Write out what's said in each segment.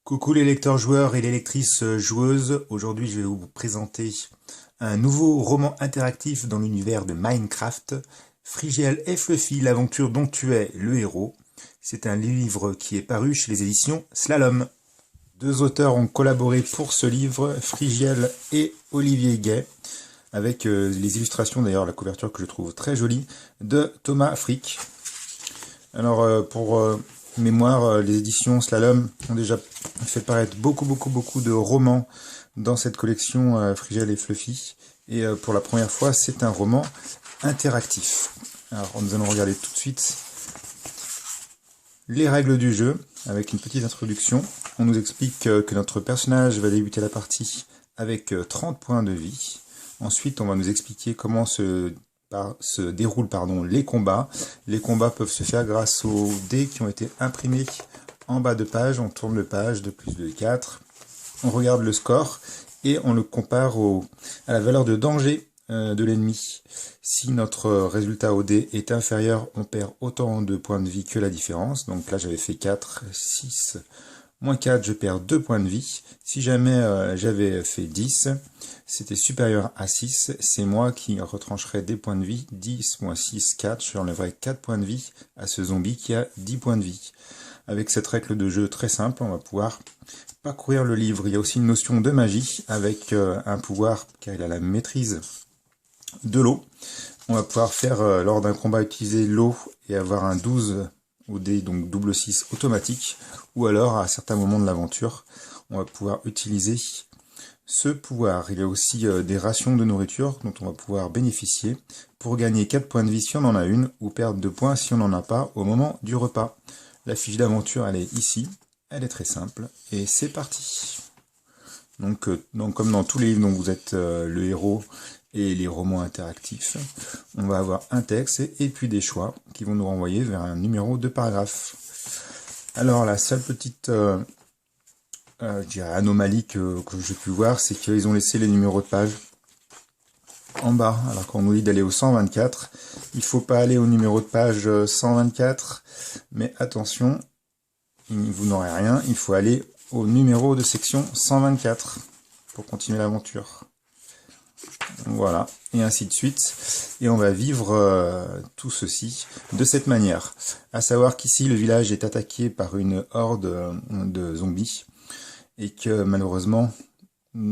Coucou les lecteurs joueurs et les lectrices joueuses, aujourd'hui je vais vous présenter un nouveau roman interactif dans l'univers de Minecraft, Frigiel et Fluffy, l'aventure dont tu es le héros. C'est un livre qui est paru chez les éditions Slalom. Deux auteurs ont collaboré pour ce livre, Frigiel et Olivier Gay, avec les illustrations, d'ailleurs la couverture que je trouve très jolie, de Thomas Frick. Alors pour mémoire, les éditions Slalom ont déjà fait paraître beaucoup de romans dans cette collection Frigiel et Fluffy. Et pour la première fois, c'est un roman interactif. Alors nous allons regarder tout de suite les règles du jeu, avec une petite introduction. On nous explique que notre personnage va débuter la partie avec 30 points de vie. Ensuite, on va nous expliquer comment se déroulent les combats. Les combats peuvent se faire grâce aux dés qui ont été imprimés en bas de page. On tourne le page de plus de 4. On regarde le score et on le compare à la valeur de danger de l'ennemi. Si notre résultat au dé est inférieur, on perd autant de points de vie que la différence. Donc là, j'avais fait 4, 6, moins 4, je perds 2 points de vie. Si jamais j'avais fait 10, c'était supérieur à 6, c'est moi qui retrancherais des points de vie. 10 moins 6, 4, je enlèverai 4 points de vie à ce zombie qui a 10 points de vie. Avec cette règle de jeu très simple, on va pouvoir parcourir le livre. Il y a aussi une notion de magie avec un pouvoir, car il a la maîtrise de l'eau. On va pouvoir faire, lors d'un combat, utiliser l'eau et avoir un 12 au dé, donc double 6 automatique. Ou alors, à certains moments de l'aventure, on va pouvoir utiliser ce pouvoir. Il y a aussi des rations de nourriture dont on va pouvoir bénéficier pour gagner 4 points de vie si on en a une, ou perdre 2 points si on n'en a pas au moment du repas. La fiche d'aventure, elle est ici. Elle est très simple. Et c'est parti. Donc, comme dans tous les livres dont vous êtes le héros et les romans interactifs, on va avoir un texte et puis des choix qui vont nous renvoyer vers un numéro de paragraphe. Alors, la seule petite je dirais anomalie que j'ai pu voir, c'est qu'ils ont laissé les numéros de page en bas. Alors qu'on nous dit d'aller au 124, il faut pas aller au numéro de page 124, mais attention, vous n'aurez rien, il faut aller au numéro de section 124 pour continuer l'aventure. Voilà, et ainsi de suite. Et on va vivre tout ceci de cette manière. À savoir qu'ici, le village est attaqué par une horde de zombies, et que malheureusement,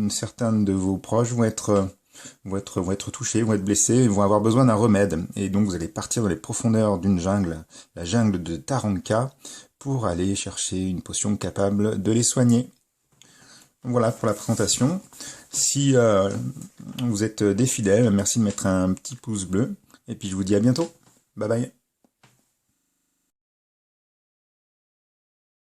certains de vos proches vont être touchés, vont être blessés, et vont avoir besoin d'un remède. Et donc vous allez partir dans les profondeurs d'une jungle, la jungle de Taranka, pour aller chercher une potion capable de les soigner. Voilà pour la présentation. Si vous êtes des fidèles, merci de mettre un petit pouce bleu, et puis je vous dis à bientôt. Bye bye.